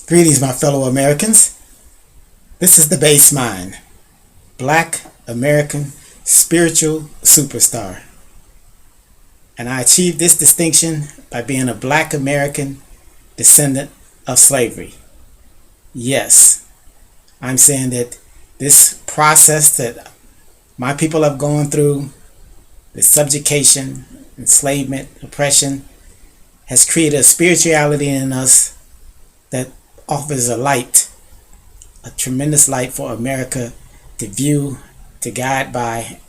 Greetings, my fellow Americans. This is the Base Mind, Black American Spiritual Superstar. And I achieved this distinction by being a Black American descendant of slavery. Yes, I'm saying that this process that my people have gone through, the subjugation, enslavement, oppression, has created a spirituality in us that offers a light, a tremendous light for America to view, to guide by,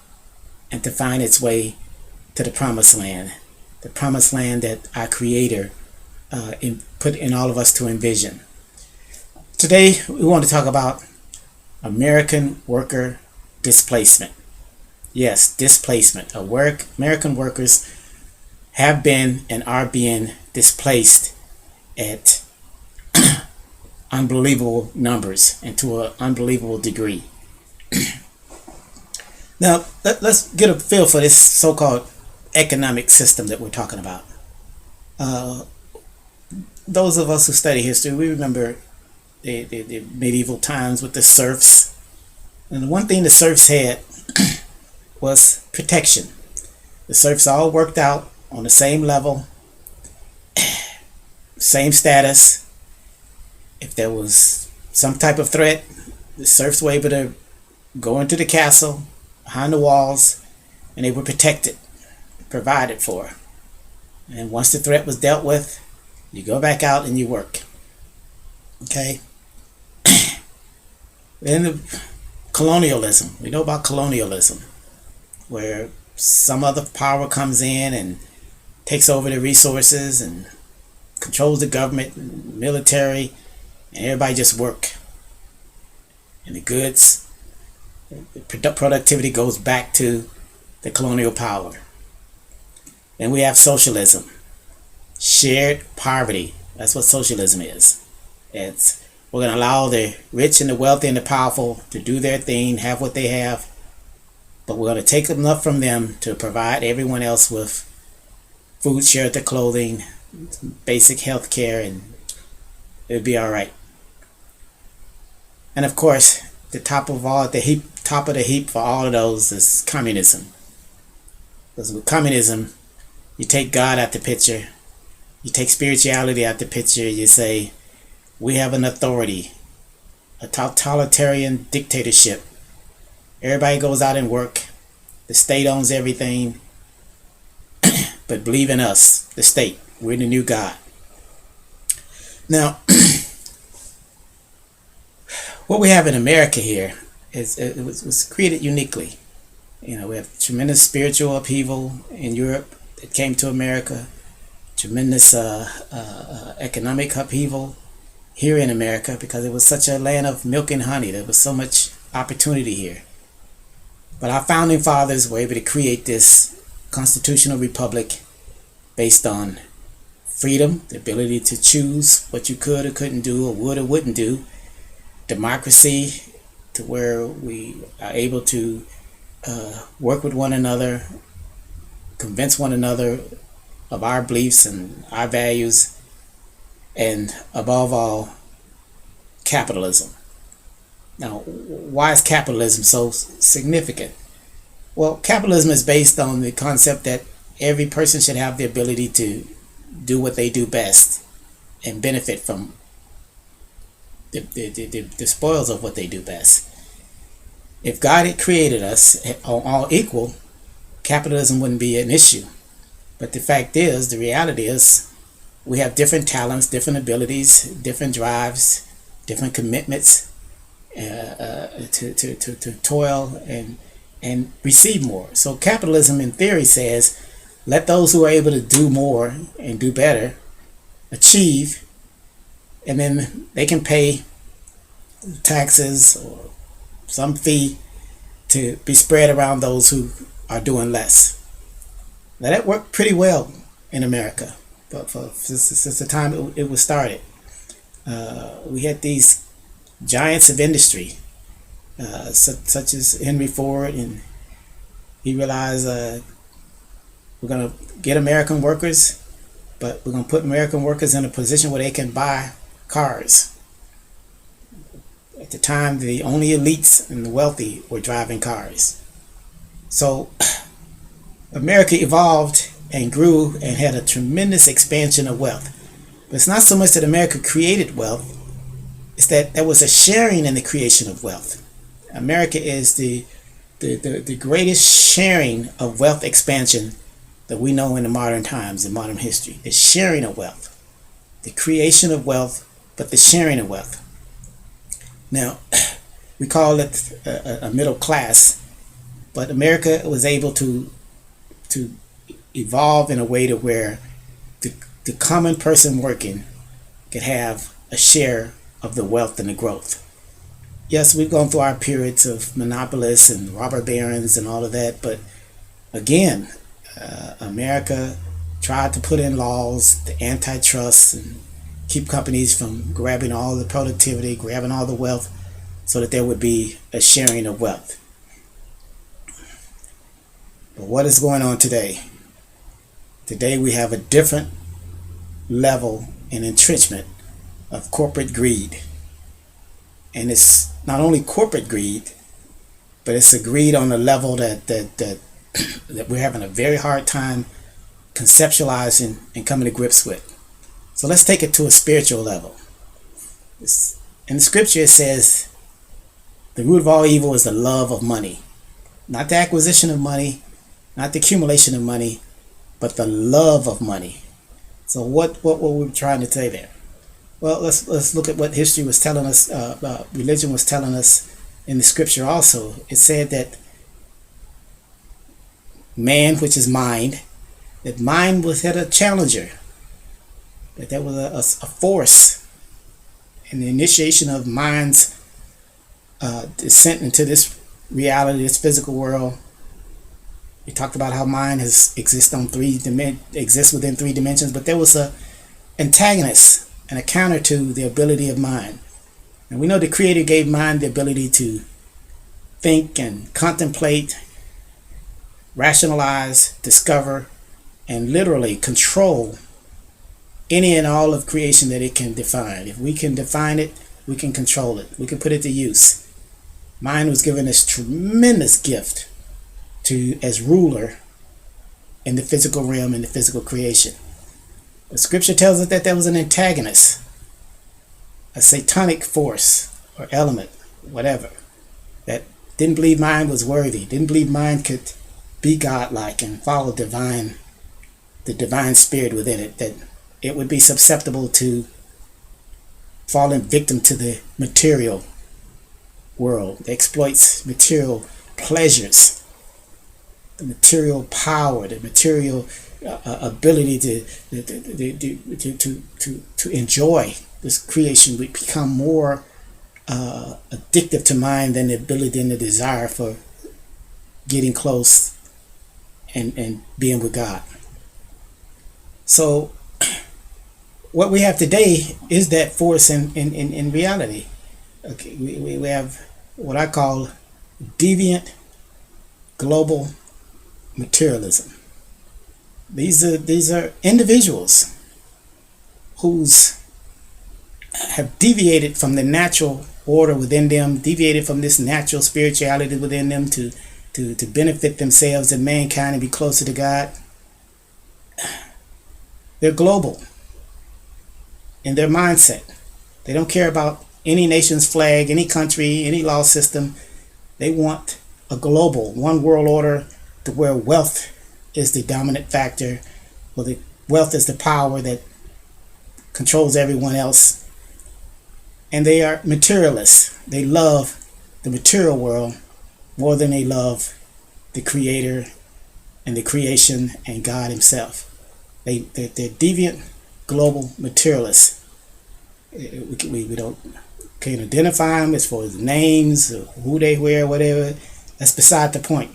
and to find its way to the promised land. The promised land that our Creator put in all of us to envision. Today, we want to talk about American worker displacement. Yes, displacement. American workers have been and are being displaced at unbelievable numbers and to an unbelievable degree. Now, let's get a feel for this so-called economic system that we're talking about. Those of us who study history, we remember the medieval times with the serfs. And the one thing the serfs had was protection. The serfs all worked out on the same level, same status. If there was some type of threat, the serfs were able to go into the castle, behind the walls, and they were protected, provided for. And once the threat was dealt with, you go back out and you work. Okay? Then the colonialism. We know about colonialism, where some other power comes in and takes over the resources and controls the government, military, and everybody just work. And the goods, the productivity goes back to the colonial power. Then we have socialism, shared poverty. That's what socialism is. We're going to allow the rich and the wealthy and the powerful to do their thing, have what they have, but we're going to take enough from them to provide everyone else with food, shelter, clothing, basic health care, and it'll be all right. And of course, the top of the heap for all of those is communism. Because with communism, you take God out the picture, you take spirituality out the picture, you say, we have an authority, a totalitarian dictatorship. Everybody goes out and work. The state owns everything. But believe in us, the state. We're the new God. Now, what we have in America here was created uniquely. We have tremendous spiritual upheaval in Europe that came to America, tremendous economic upheaval here in America because it was such a land of milk and honey. There was so much opportunity here. But our founding fathers were able to create this constitutional republic based on freedom, the ability to choose what you could or couldn't do or would or wouldn't do, democracy, to where we are able to work with one another, convince one another of our beliefs and our values, and above all, capitalism. Now, why is capitalism so significant? Well, capitalism is based on the concept that every person should have the ability to do what they do best and benefit from the spoils of what they do best. If God had created us all equal, capitalism wouldn't be an issue. But the fact is, the reality is, we have different talents, different abilities, different drives, different commitments to toil and receive more. So capitalism in theory says, let those who are able to do more and do better achieve, and then they can pay taxes or some fee to be spread around those who are doing less. Now that worked pretty well in America, but since the time it was started. We had these giants of industry, such as Henry Ford, and he realized we're going to get American workers, but we're going to put American workers in a position where they can buy cars. At the time, the only elites and the wealthy were driving cars. So America evolved and grew and had a tremendous expansion of wealth. But it's not so much that America created wealth, it's that there was a sharing in the creation of wealth. America is the greatest sharing of wealth expansion that we know in the modern times, in modern history. The sharing of wealth. The creation of wealth, but the sharing of wealth. Now, we call it a middle class, but America was able to evolve in a way to where the common person working could have a share of the wealth and the growth. Yes, we've gone through our periods of monopolists and robber barons and all of that, but again, America tried to put in laws, the antitrust, and keep companies from grabbing all the productivity, grabbing all the wealth, so that there would be a sharing of wealth. But what is going on today? Today we have a different level and entrenchment of corporate greed. And it's not only corporate greed, but it's a greed on a level that we're having a very hard time conceptualizing and coming to grips with. So let's take it to a spiritual level. In the scripture it says, the root of all evil is the love of money. Not the acquisition of money, not the accumulation of money, but the love of money. So what were we trying to say there? Well, let's look at what history was telling us, religion was telling us in the scripture also. It said that man, which is mind, that mind had a challenger, that there was a force in the initiation of mind's descent into this reality, this physical world. We talked about how mind exists within three dimensions, but there was a antagonist and a counter to the ability of mind. And we know the Creator gave mind the ability to think and contemplate, rationalize, discover, and literally control any and all of creation that it can define. If we can define it, we can control it. We can put it to use. Mind was given this tremendous gift as ruler in the physical realm, in the physical creation. The scripture tells us that there was an antagonist, a satanic force or element, whatever, that didn't believe mind was worthy, didn't believe mind could be godlike and follow the divine spirit within it, that it would be susceptible to falling victim to the material world, that exploits material pleasures, the material power, the material ability to enjoy this creation would become more addictive to mind than the ability and the desire for getting close and being with God. So what we have today is that force in reality. Okay, we have what I call deviant global materialism. These are individuals who's have deviated from the natural order within them, deviated from this natural spirituality within them to benefit themselves and mankind and be closer to God. They're global in their mindset. They don't care about any nation's flag, any country, any law system. They want a global, one world order to where wealth is the dominant factor, where the wealth is the power that controls everyone else. And they are materialists. They love the material world more than they love the Creator and the creation and God Himself. They're deviant global materialists. We can't identify them as far as names, or who they wear, whatever. That's beside the point.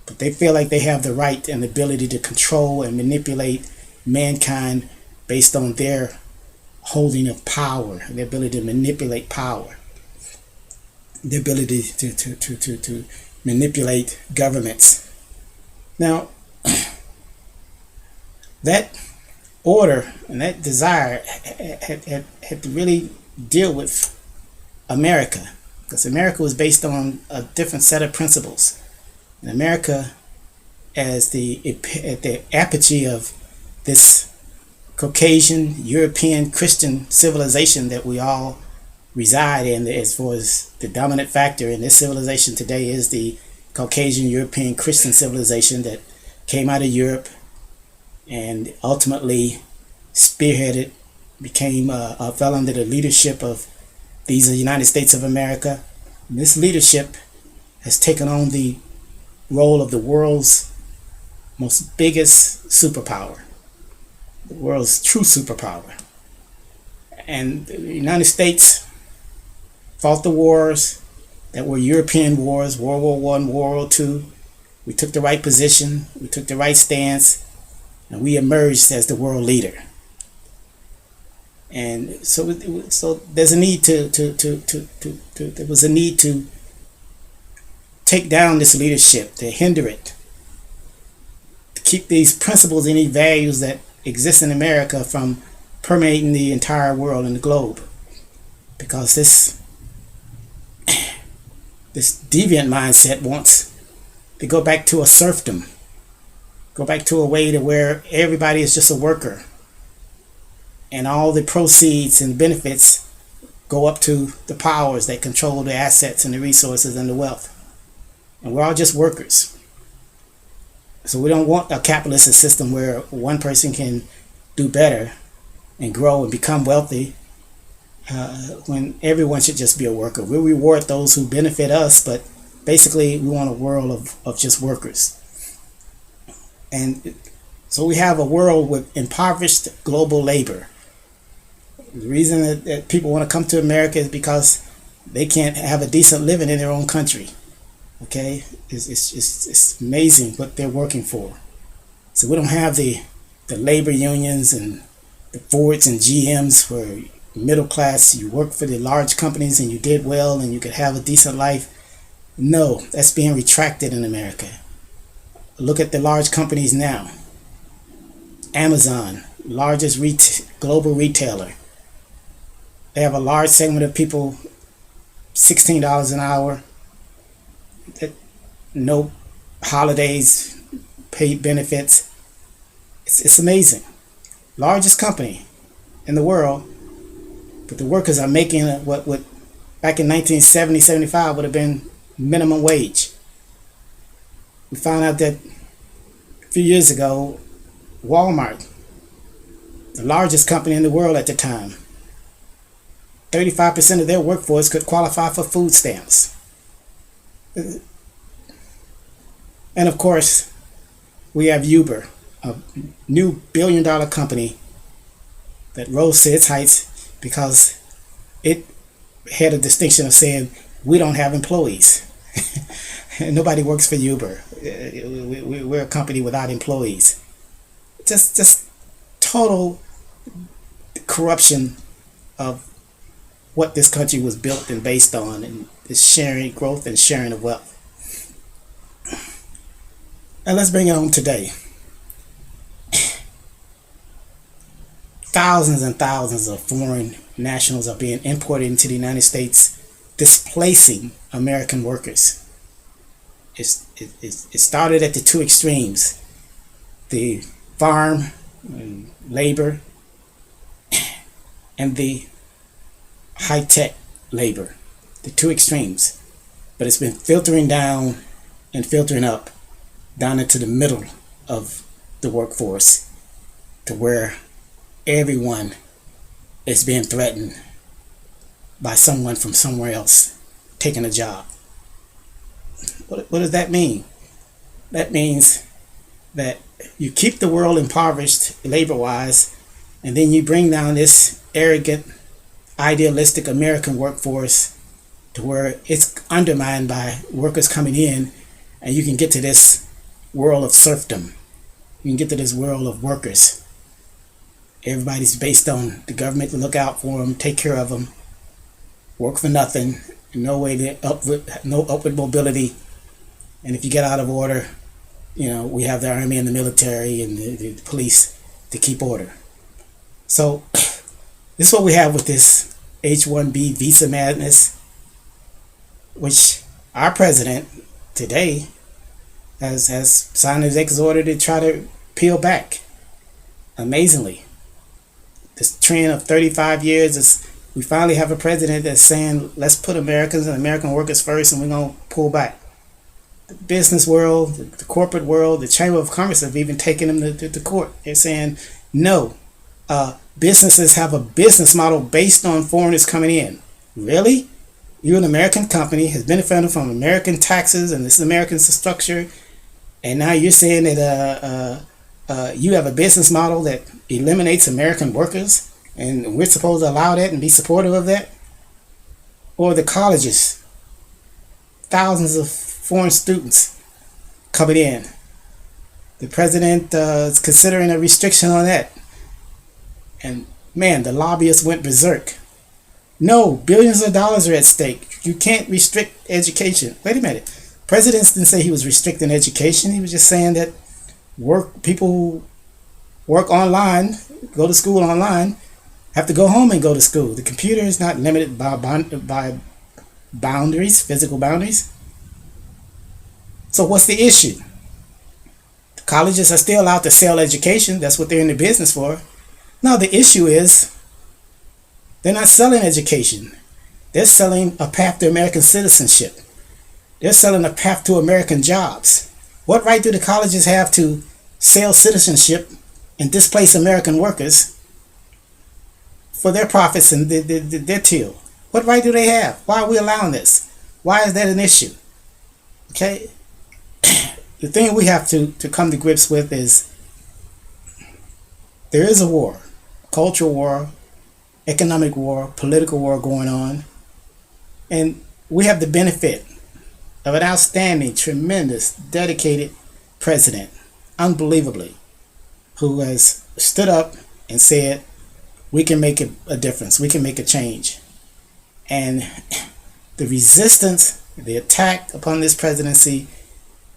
But they feel like they have the right and the ability to control and manipulate mankind based on their holding of power, their ability to manipulate power, their ability to manipulate governments. Now, that order and that desire had to really deal with America, because America was based on a different set of principles. And America, as at the apogee of this Caucasian, European, Christian civilization that we all reside in, as far as the dominant factor in this civilization today is the Caucasian, European, Christian civilization that came out of Europe and ultimately spearheaded, fell under the leadership of these United States of America. And this leadership has taken on the role of the world's most biggest superpower, the world's true superpower. And the United States fought the wars that were European wars, World War I, World War II. We took the right position, we took the right stance, and we emerged as the world leader. And so there's a need there was a need to take down this leadership, to hinder it, to keep these principles and these values that exist in America from permeating the entire world and the globe. Because this deviant mindset wants to go back to a serfdom, go back to a way to where everybody is just a worker, and all the proceeds and benefits go up to the powers that control the assets and the resources and the wealth. And we're all just workers. So we don't want a capitalist system where one person can do better and grow and become wealthy when everyone should just be a worker. We reward those who benefit us, but basically we want a world of just workers. And so we have a world with impoverished global labor. The reason that people want to come to America is because they can't have a decent living in their own country. Okay, it's amazing what they're working for. So we don't have the labor unions and the Fords and GMs where middle class, you work for the large companies and you did well and you could have a decent life. No, that's being retracted in America. Look at the large companies now. Amazon, largest global retailer. They have a large segment of people, $16 an hour, no holidays, paid benefits. It's amazing. Largest company in the world, but the workers are making what back in 1970, 75 would have been minimum wage. We found out that a few years ago, Walmart, the largest company in the world at the time, 35% of their workforce could qualify for food stamps. And of course, we have Uber, a new billion-dollar company that rose to its heights because it had a distinction of saying, we don't have employees. Nobody works for Uber. We're a company without employees. Just total corruption of what this country was built and based on, and this sharing, growth and sharing of wealth. And let's bring it on today. Thousands and thousands of foreign nationals are being imported into the United States, displacing American workers. It started at the two extremes, the farm and labor and the high-tech labor, the two extremes. But it's been filtering down and filtering up, down into the middle of the workforce, to where everyone is being threatened by someone from somewhere else taking a job. What does that mean? That means that you keep the world impoverished labor-wise, and then you bring down this arrogant, idealistic American workforce to where it's undermined by workers coming in, and you can get to this world of serfdom. You can get to this world of workers. Everybody's based on the government to look out for them, take care of them, work for nothing, no upward mobility. And if you get out of order, we have the army and the military and the police to keep order. So this is what we have with this H-1B visa madness, which our president today has signed an executive order to try to peel back. Amazingly, this trend of 35 years is we finally have a president that's saying let's put Americans and American workers first, and we're going to pull back. The business world, the corporate world, the Chamber of Commerce have even taken him to court. They're saying no, businesses have a business model based on foreigners coming in. Really? You're an American company, has benefited from American taxes and this American structure, and now you're saying that you have a business model that eliminates American workers, and we're supposed to allow that and be supportive of that? Or the colleges, thousands of foreign students coming in. The president is considering a restriction on that. And man, the lobbyists went berserk. No, billions of dollars are at stake. You can't restrict education. Wait a minute. President didn't say he was restricting education. He was just saying that people who work online, go to school online, have to go home and go to school. The computer is not limited by boundaries, physical boundaries. So what's the issue? The colleges are still allowed to sell education. That's what they're in the business for. No, the issue is they're not selling education. They're selling a path to American citizenship. They're selling a path to American jobs. What right do the colleges have to sell citizenship and displace American workers for their profits and their till? What right do they have? Why are we allowing this? Why is that an issue? Okay? The thing we have to come to grips with is there is a war, cultural war, economic war, political war going on, and we have the benefit of an outstanding, tremendous, dedicated president, unbelievably, who has stood up and said, we can make a difference, we can make a change. And the resistance, the attack upon this presidency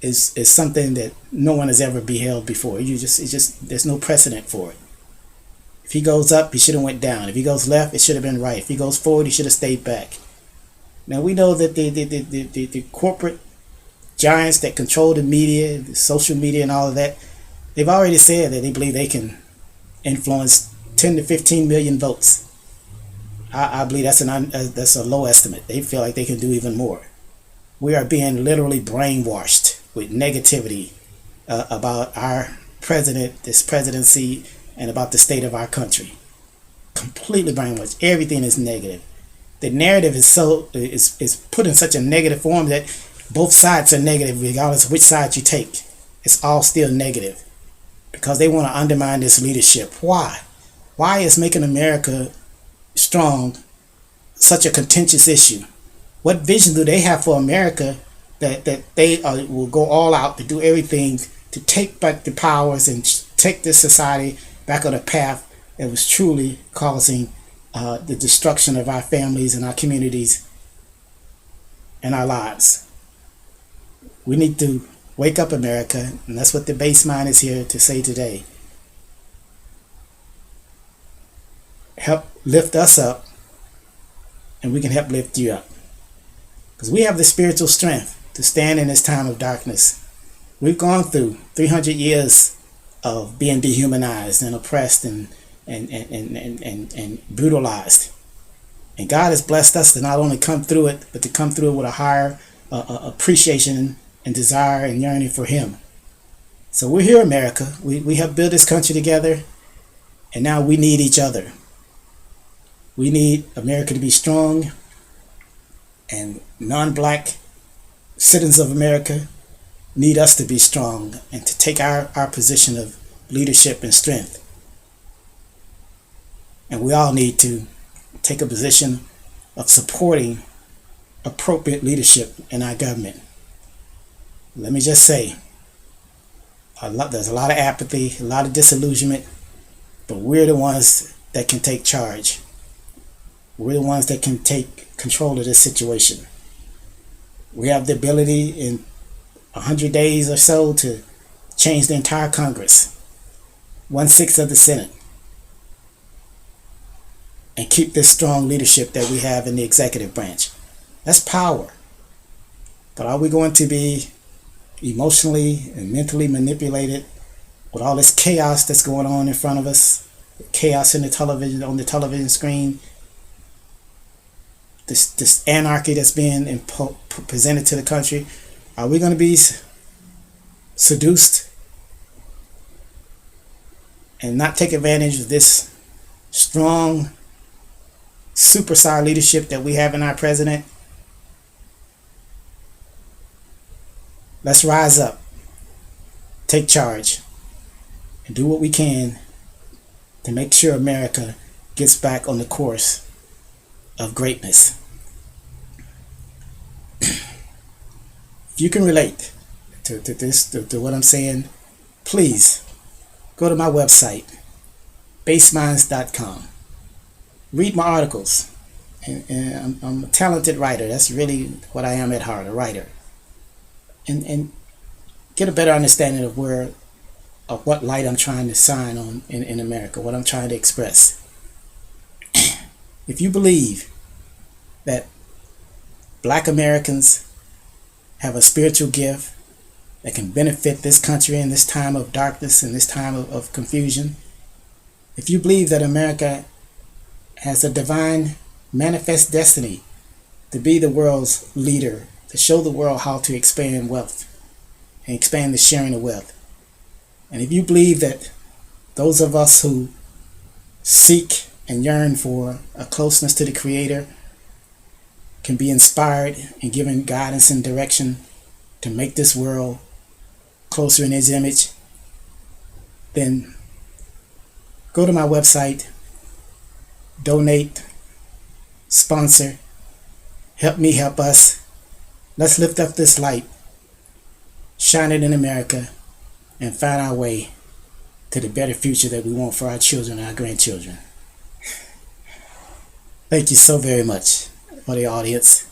is something that no one has ever beheld before. There's no precedent for it. If he goes up, he should have went down. If he goes left, it should have been right. If he goes forward, he should have stayed back. Now we know that the corporate giants that control the media, the social media and all of that, they've already said that they believe they can influence 10 to 15 million votes. I believe that's a low estimate. They feel like they can do even more. We are being literally brainwashed with negativity about our president, this presidency, and about the state of our country. Completely brainwashed. Everything is negative. The narrative is put in such a negative form that both sides are negative regardless of which side you take. It's all still negative because they want to undermine this leadership. Why? Why is making America strong such a contentious issue? What vision do they have for America that they will go all out to do everything to take back the powers and take this society back on a path that was truly causing the destruction of our families and our communities and our lives? We need to wake up, America, and that's what the base mind is here to say today. Help lift us up, and we can help lift you up. Because we have the spiritual strength to stand in this time of darkness. We've gone through 300 years of being dehumanized and oppressed and brutalized. And God has blessed us to not only come through it, but to come through it with a higher appreciation and desire and yearning for Him. So we're here, America. We have built this country together, and now we need each other. We need America to be strong, and non-black citizens of America need us to be strong and to take our position of leadership and strength. And we all need to take a position of supporting appropriate leadership in our government. Let me just say, there's a lot of apathy, a lot of disillusionment, but we're the ones that can take charge. We're the ones that can take control of this situation. We have the ability in 100 days or so to change the entire Congress, 1/6 of the Senate. and keep this strong leadership that we have in the executive branch. That's power. But are we going to be emotionally and mentally manipulated with all this chaos that's going on in front of us? Chaos in the television, on the television screen, this anarchy that's being presented to the country. Are we going to be seduced and not take advantage of this strong superstar leadership that we have in our president? Let's rise up, take charge, and do what we can to make sure America gets back on the course of greatness. If you can relate to what I'm saying, please go to my website, baseminds.com. Read my articles. And I'm a talented writer. That's really what I am at heart, a writer. And get a better understanding of what light I'm trying to shine on in America, what I'm trying to express. If you believe that Black Americans have a spiritual gift that can benefit this country in this time of darkness and this time of confusion, if you believe that America has a divine manifest destiny to be the world's leader, to show the world how to expand wealth and expand the sharing of wealth, and if you believe that those of us who seek and yearn for a closeness to the Creator can be inspired and given guidance and direction to make this world closer in His image, then go to my website, donate, sponsor, help me help us. Let's lift up this light, shine it in America, and find our way to the better future that we want for our children and our grandchildren. Thank you so very much for the audience.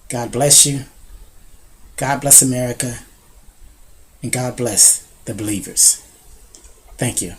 God bless you. God bless America. And God bless the believers. Thank you.